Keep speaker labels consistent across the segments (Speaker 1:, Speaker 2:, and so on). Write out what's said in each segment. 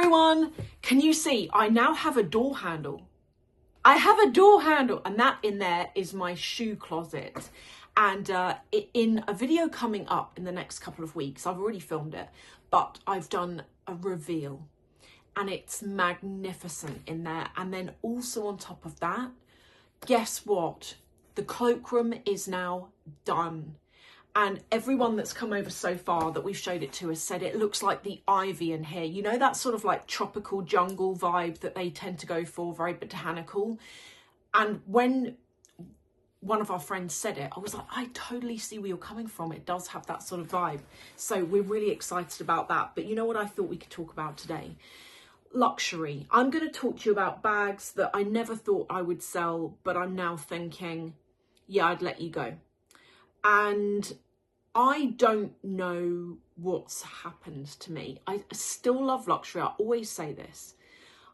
Speaker 1: everyone. Can you see I now have a door handle? I have a door handle, and that in there is my shoe closet. And in a video coming up in the next couple of weeks, I've already filmed it, but I've done a reveal and it's magnificent in there. And then also on top of that, guess what? The cloakroom is now done. And everyone that's come over so far that we've showed it to has said it looks like the ivy in here. You know, that sort of like tropical jungle vibe that they tend to go for, very botanical. And when one of our friends said it, I was like, I totally see where you're coming from. It does have that sort of vibe. So we're really excited about that. But you know what I thought we could talk about today? Luxury. I'm going to talk to you about bags that I never thought I would sell, but I'm now thinking, yeah, I'd let you go. And I don't know what's happened to me. I still love luxury. I always say this.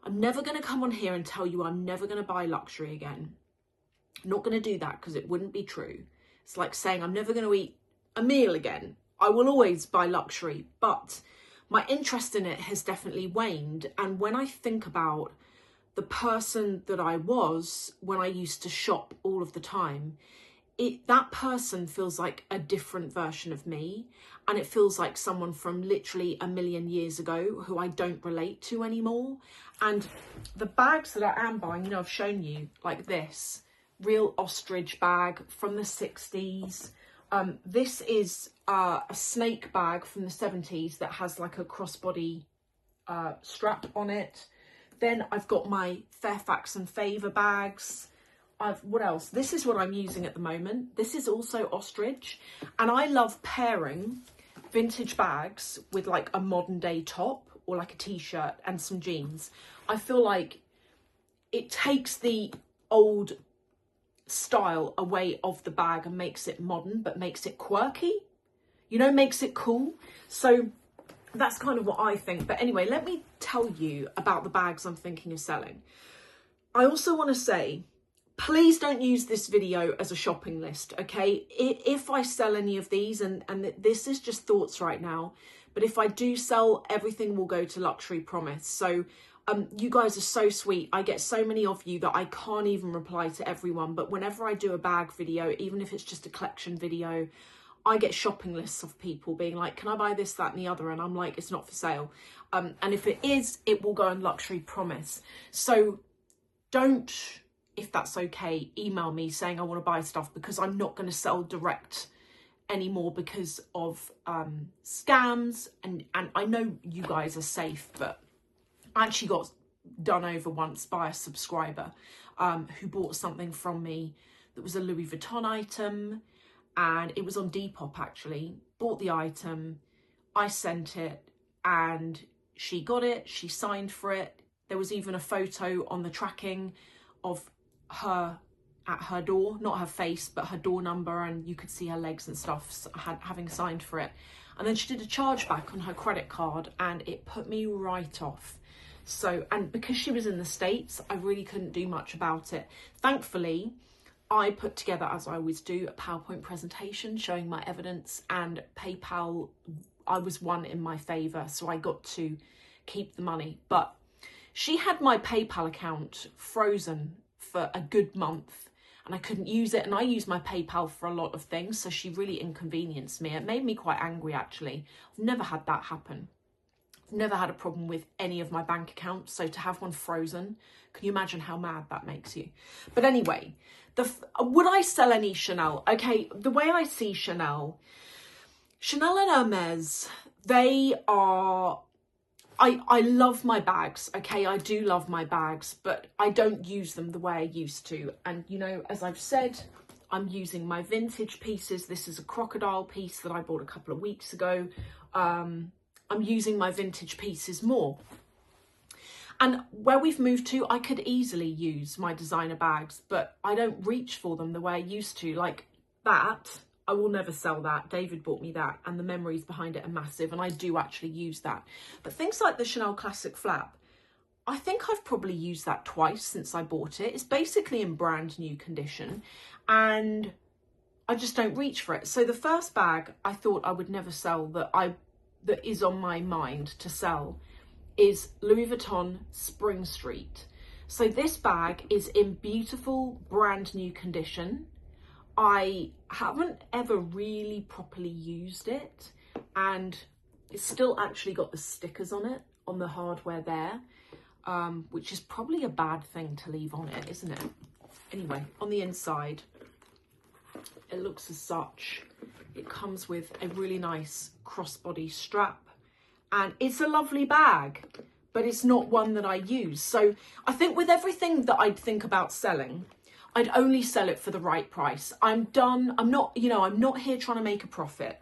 Speaker 1: I'm never going to come on here and tell you I'm never going to buy luxury again. I'm not going to do that because it wouldn't be true. It's like saying I'm never going to eat a meal again. I will always buy luxury, but my interest in it has definitely waned. And when I think about the person that I was when I used to shop all of the time, that person feels like a different version of me, and it feels like someone from literally a million years ago who I don't relate to anymore. And the bags that I am buying, you know, I've shown you like this real ostrich bag from the 60s. This is a snake bag from the 70s that has like a crossbody strap on it. Then I've got my Fairfax and Favour bags. What else? This is what I'm using at the moment. This is also ostrich. And I love pairing vintage bags with like a modern day top or like a t-shirt and some jeans. I feel like it takes the old style away of the bag and makes it modern, but makes it quirky, you know, makes it cool. So that's kind of what I think. But anyway, let me tell you about the bags I'm thinking of selling. I also want to say, please don't use this video as a shopping list, okay? If I sell any of these, and this is just thoughts right now, but if I do sell, everything will go to luxury, promise. So you guys are so sweet. I get so many of you that I can't even reply to everyone, but whenever I do a bag video, even if it's just a collection video, I get shopping lists of people being like, can I buy this, that and the other? And I'm like, it's not for sale. And if it is, it will go on luxury, promise. So don't, if that's okay, email me saying I want to buy stuff, because I'm not going to sell direct anymore because of scams. And I know you guys are safe, but I actually got done over once by a subscriber who bought something from me that was a Louis Vuitton item, and it was on Depop actually. Bought the item, I sent it, and she got it, she signed for it. There was even a photo on the tracking of her at her door, not her face, but her door number, and you could see her legs and stuff, having signed for it. And then she did a chargeback on her credit card, and it put me right off. So, and because she was in the States, I really couldn't do much about it. Thankfully, I put together, as I always do, a PowerPoint presentation showing my evidence, and PayPal, I was won in my favour, so I got to keep the money. But she had my PayPal account frozen for a good month, and I couldn't use it, and I use my PayPal for a lot of things, so she really inconvenienced me. It made me quite angry, actually. I've never had that happen. I've never had a problem with any of my bank accounts, so to have one frozen, can you imagine how mad that makes you? But anyway, would I sell any Chanel? Okay, the way I see Chanel and Hermes, they are, I love my bags, okay? I do love my bags, but I don't use them the way I used to. And, you know, as I've said, I'm using my vintage pieces. This is a crocodile piece that I bought a couple of weeks ago. I'm using my vintage pieces more. And where we've moved to, I could easily use my designer bags, but I don't reach for them the way I used to. Like that, I will never sell that. David bought me that, and the memories behind it are massive, and I do actually use that. But things like the Chanel Classic Flap, I think I've probably used that twice since I bought it. It's basically in brand new condition, and I just don't reach for it. So the first bag I thought I would never sell that is on my mind to sell is Louis Vuitton Spring Street. So this bag is in beautiful brand new condition. I haven't ever really properly used it, and it's still actually got the stickers on it, on the hardware there, which is probably a bad thing to leave on it, isn't it? Anyway, on the inside, it looks as such. It comes with a really nice crossbody strap, and it's a lovely bag, but it's not one that I use. So I think with everything that I'd think about selling, I'd only sell it for the right price. I'm done. I'm not, you know, I'm not here trying to make a profit,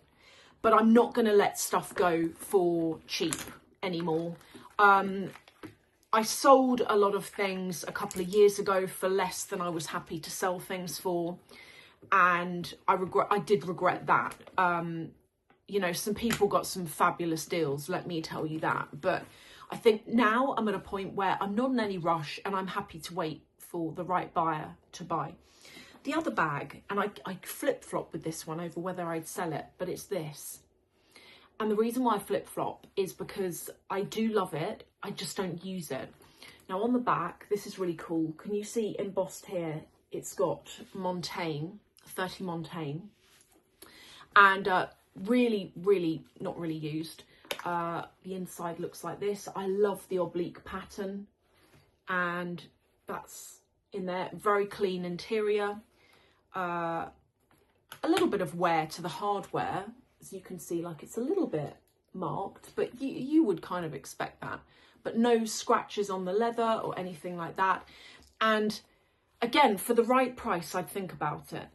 Speaker 1: but I'm not going to let stuff go for cheap anymore. I sold a lot of things a couple of years ago for less than I was happy to sell things for. And I did regret that. You know, some people got some fabulous deals, let me tell you that. But I think now I'm at a point where I'm not in any rush, and I'm happy to wait for the right buyer to buy. The other bag, and I flip-flop with this one over whether I'd sell it, but it's this. And the reason why I flip-flop is because I do love it, I just don't use it. Now on the back, this is really cool. Can you see embossed here? It's got Montaigne, 30 Montaigne, and really not really used. The inside looks like this. I love the oblique pattern, and that's in there. Very clean interior. A little bit of wear to the hardware, as you can see, like it's a little bit marked, but you would kind of expect that. But no scratches on the leather or anything like that. And again, for the right price, I'd think about it.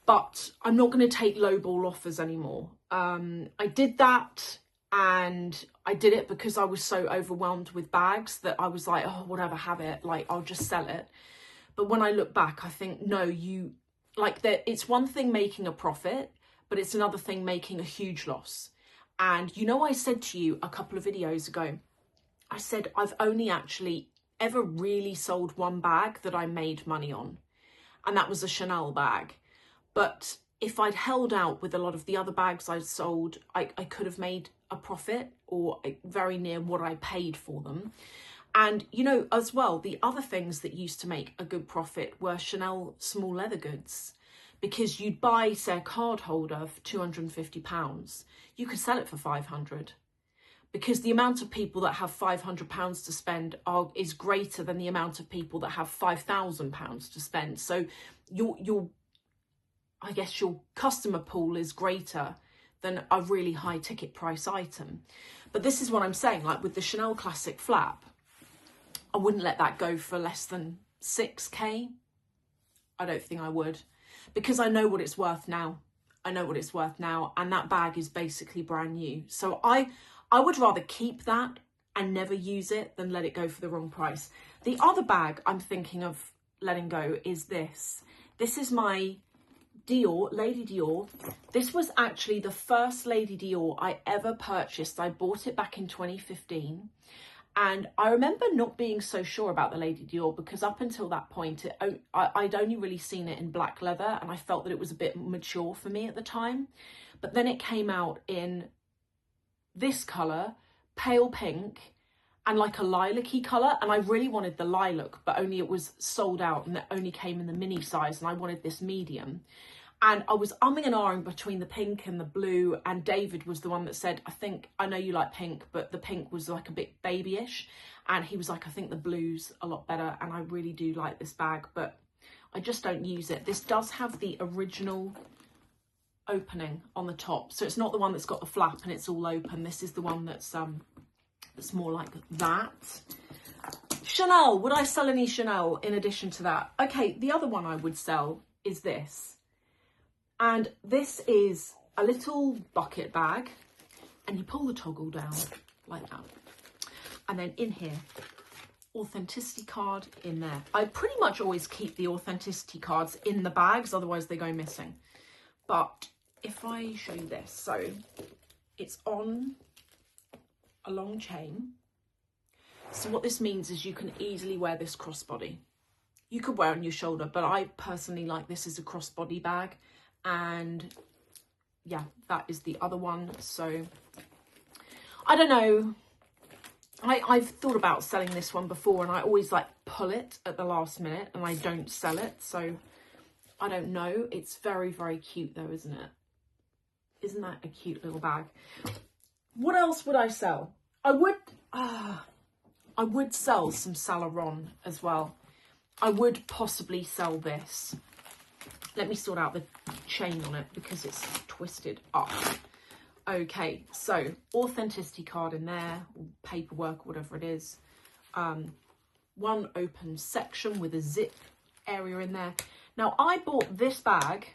Speaker 1: But I'm not going to take lowball offers anymore. I did that, and I did it because I was so overwhelmed with bags that I was like, oh, whatever, have it. Like, I'll just sell it. But when I look back, I think, no, it's one thing making a profit, but it's another thing making a huge loss. And, you know, I said to you a couple of videos ago, I said, I've only actually ever really sold one bag that I made money on. And that was a Chanel bag. But if I'd held out with a lot of the other bags I'd sold, I could have made a profit, or very near what I paid for them. And, you know, as well, the other things that used to make a good profit were Chanel small leather goods. Because you'd buy, say, a card holder for £250. You could sell it for 500. Because the amount of people that have £500 to spend is greater than the amount of people that have £5,000 to spend. So I guess your customer pool is greater than a really high ticket price item. But this is what I'm saying, like with the Chanel Classic flap, I wouldn't let that go for less than 6k. I don't think I would, because I know what it's worth now. I know what it's worth now, and that bag is basically brand new. So I would rather keep that and never use it than let it go for the wrong price. The other bag I'm thinking of letting go is this. This is my Dior, Lady Dior. This was actually the first Lady Dior I ever purchased. I bought it back in 2015. And I remember not being so sure about the Lady Dior, because up until that point, I'd only really seen it in black leather, and I felt that it was a bit mature for me at the time. But then it came out in this colour, pale pink, and like a lilac-y colour. And I really wanted the lilac, but only it was sold out, and it only came in the mini size, and I wanted this medium. And I was umming and ahhing between the pink and the blue, and David was the one that said, I know you like pink, but the pink was like a bit babyish. And he was like, I think the blue's a lot better, and I really do like this bag, but I just don't use it. This does have the original opening on the top, so it's not the one that's got the flap and it's all open. This is the one that's more like that. Chanel, would I sell any Chanel in addition to that? Okay, the other one I would sell is this. And this is a little bucket bag, and you pull the toggle down like that. And then in here, authenticity card in there. I pretty much always keep the authenticity cards in the bags, otherwise they go missing. But if I show you this, so it's on a long chain. So what this means is you can easily wear this crossbody. You could wear it on your shoulder, but I personally like this as a crossbody bag. And yeah, that is the other one. So I don't know I've thought about selling this one before, and I always like pull it at the last minute and I don't sell it. So I don't know. It's very, very cute though, isn't it? Isn't that a cute little bag? What else would I sell? I would sell some Salaron as well. I would possibly sell this. Let me sort out the chain on it because it's twisted up. Okay, so authenticity card in there, paperwork, whatever it is. One open section with a zip area in there. Now, I bought this bag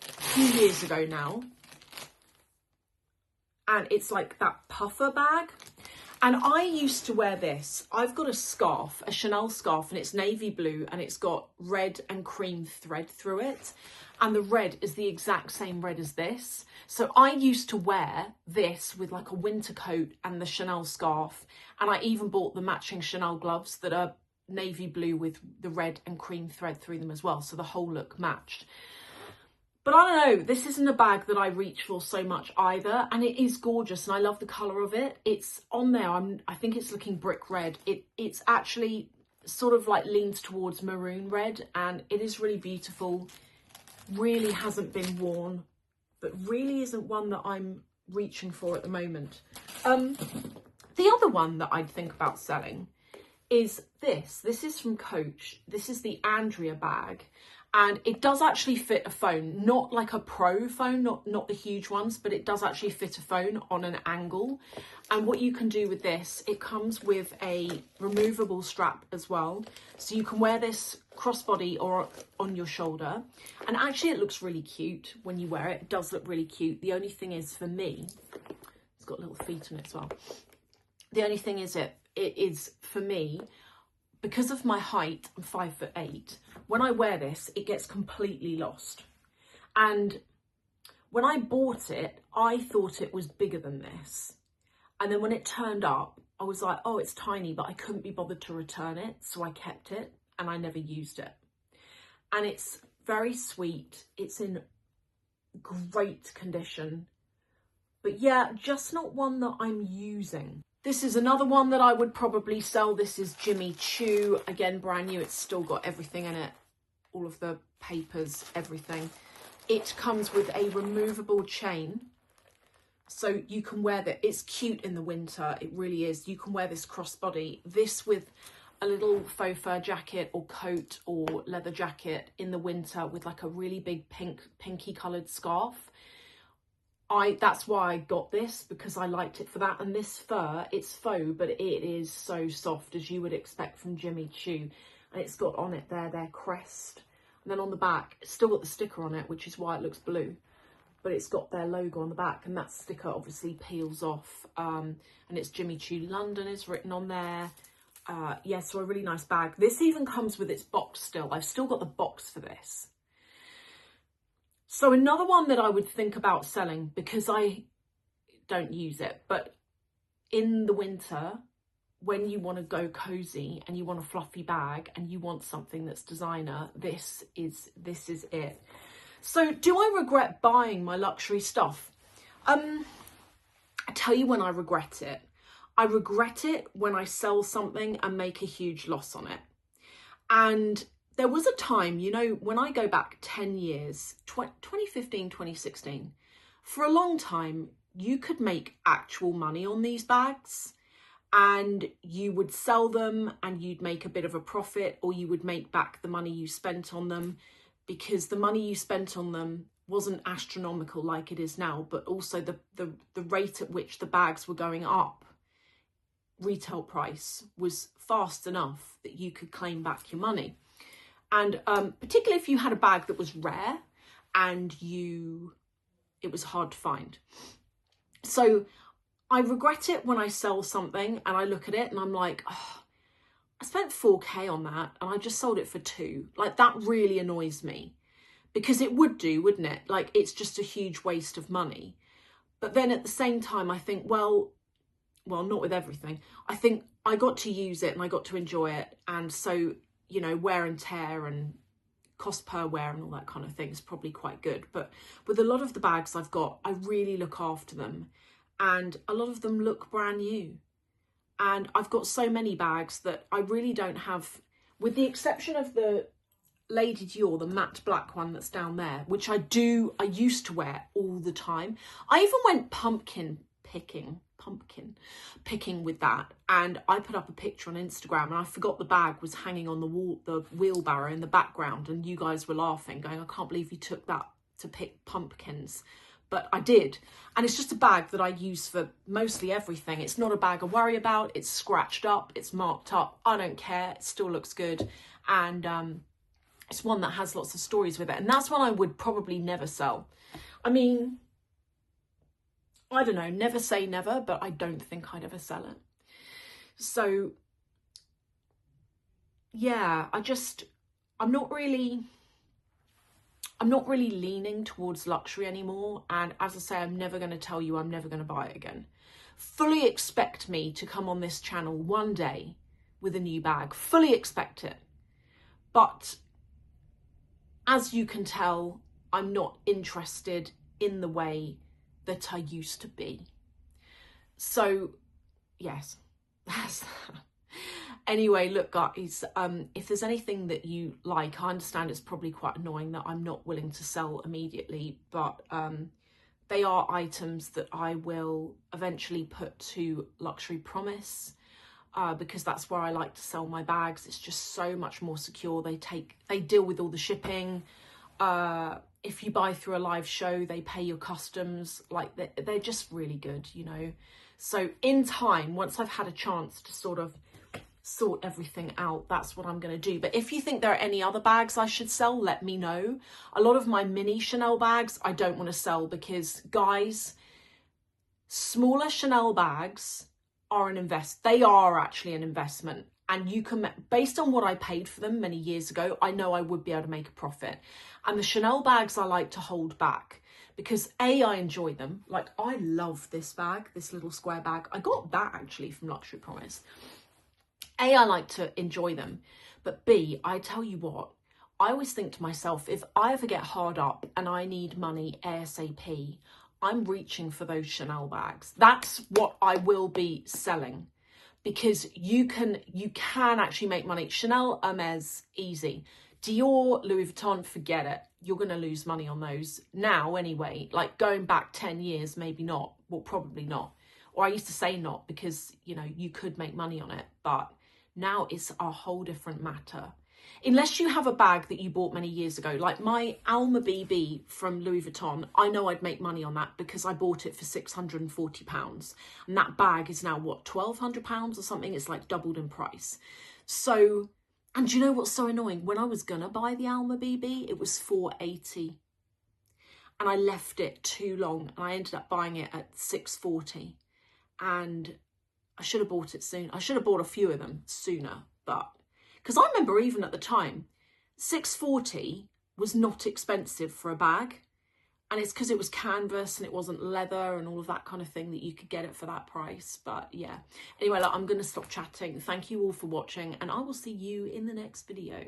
Speaker 1: a few years ago now, and it's like that puffer bag. And I used to wear this. I've got a scarf, a Chanel scarf, and it's navy blue, and it's got red and cream thread through it. And the red is the exact same red as this. So I used to wear this with like a winter coat and the Chanel scarf. And I even bought the matching Chanel gloves that are navy blue with the red and cream thread through them as well. So the whole look matched. But I don't know, this isn't a bag that I reach for so much either. And it is gorgeous and I love the colour of it. It's on there, I think it's looking brick red. It's actually sort of like leans towards maroon red, and it is really beautiful. Really hasn't been worn, but really isn't one that I'm reaching for at the moment. The other one that I'd think about selling is this. This is from Coach. This is the Andrea bag. And it does actually fit a phone, not like a pro phone, not the huge ones, but it does actually fit a phone on an angle. And what you can do with this, it comes with a removable strap as well. So you can wear this crossbody or on your shoulder. And actually it looks really cute when you wear it. It does look really cute. The only thing is for me, it's got little feet on it as well. The only thing is it is for me, because of my height, I'm 5'8", when I wear this, it gets completely lost. And when I bought it, I thought it was bigger than this. And then when it turned up, I was like, oh, it's tiny, but I couldn't be bothered to return it. So I kept it and I never used it. And it's very sweet. It's in great condition. But yeah, just not one that I'm using. This is another one that I would probably sell. This is Jimmy Choo. Again, brand new. It's still got everything in it. All of the papers, everything. It comes with a removable chain. So you can wear that. It's cute in the winter. It really is. You can wear this crossbody. This with a little faux fur jacket or coat or leather jacket in the winter with like a really big pinky coloured scarf. That's why I got this, because I liked it for that. And this fur, it's faux, but it is so soft, as you would expect from Jimmy Choo. And it's got on it their crest. And then on the back, it's still got the sticker on it, which is why it looks blue. But it's got their logo on the back, and that sticker obviously peels off. And it's Jimmy Choo London is written on there. Yeah, so a really nice bag. This even comes with its box still. I've still got the box for this. So another one that I would think about selling, because I don't use it, but in the winter, when you want to go cozy and you want a fluffy bag and you want something that's designer, this is it. So do I regret buying my luxury stuff? I tell you when I regret it. I regret it when I sell something and make a huge loss on it. And there was a time, you know, when I go back 10 years, 2015, 2016, for a long time, you could make actual money on these bags, and you would sell them and you'd make a bit of a profit, or you would make back the money you spent on them, because the money you spent on them wasn't astronomical like it is now, but also the rate at which the bags were going up, retail price, was fast enough that you could claim back your money. And particularly if you had a bag that was rare and it was hard to find. So I regret it when I sell something and I look at it and I'm like, oh, I spent 4K on that and I just sold it for 2. Like, that really annoys me, because it would do, wouldn't it? Like, it's just a huge waste of money. But then at the same time, I think, well, not with everything. I think I got to use it and I got to enjoy it. And so, you know, wear and tear and cost per wear and all that kind of thing is probably quite good. But with a lot of the bags I've got, I really look after them. And a lot of them look brand new. And I've got so many bags that I really don't have, with the exception of the Lady Dior, the matte black one that's down there, which I used to wear all the time. I even went pumpkin picking with that, and I put up a picture on Instagram, and I forgot the bag was hanging on the wall, the wheelbarrow in the background, and you guys were laughing, going, I can't believe you took that to pick pumpkins. But I did, and it's just a bag that I use for mostly everything. It's not a bag I worry about. It's scratched up, it's marked up, I don't care, it still looks good, and it's one that has lots of stories with it, and that's one I would probably never sell. I mean, I don't know, never say never, but I don't think I'd ever sell it. So yeah, I'm not really leaning towards luxury anymore. And as I say, I'm never going to tell you I'm never going to buy it again. Fully expect me to come on this channel one day with a new bag. Fully expect it. But as you can tell, I'm not interested in the way that I used to be. So yes, that's that. Anyway, look guys, if there's anything that you like, I understand it's probably quite annoying that I'm not willing to sell immediately, but they are items that I will eventually put to Luxury Promise, because that's where I like to sell my bags. It's just so much more secure. They deal with all the shipping. If you buy through a live show, they pay your customs. Like they're just really good, you know. So in time, once I've had a chance to sort of sort everything out, that's what I'm going to do. But if you think there are any other bags I should sell, let me know. A lot of my mini Chanel bags I don't want to sell because, guys, smaller Chanel bags are they are actually an investment, and you can, based on what I paid for them many years ago, I know I would be able to make a profit. And the Chanel bags I like to hold back because A, I enjoy them. Like, I love this bag, this little square bag. I got that actually from Luxury Promise. A, I like to enjoy them, but B, I tell you what, I always think to myself, if I ever get hard up and I need money ASAP, I'm reaching for those Chanel bags. That's what I will be selling, because you can actually make money. Chanel, Hermes, easy. Dior, Louis Vuitton, forget it. You're going to lose money on those now anyway. Like going back 10 years, maybe not. Well, probably not. Or I used to say not because, you know, you could make money on it, but now it's a whole different matter. Unless you have a bag that you bought many years ago, like my Alma BB from Louis Vuitton, I know I'd make money on that because I bought it for £640. And that bag is now, what, £1,200 or something? It's like doubled in price. So, and do you know what's so annoying? When I was going to buy the Alma BB, it was £480. And I left it too long and I ended up buying it at £640. And I should have bought it soon. I should have bought a few of them sooner, but because I remember even at the time, £640 was not expensive for a bag. And it's because it was canvas and it wasn't leather and all of that kind of thing that you could get it for that price. But yeah, anyway, look, I'm going to stop chatting. Thank you all for watching, and I will see you in the next video.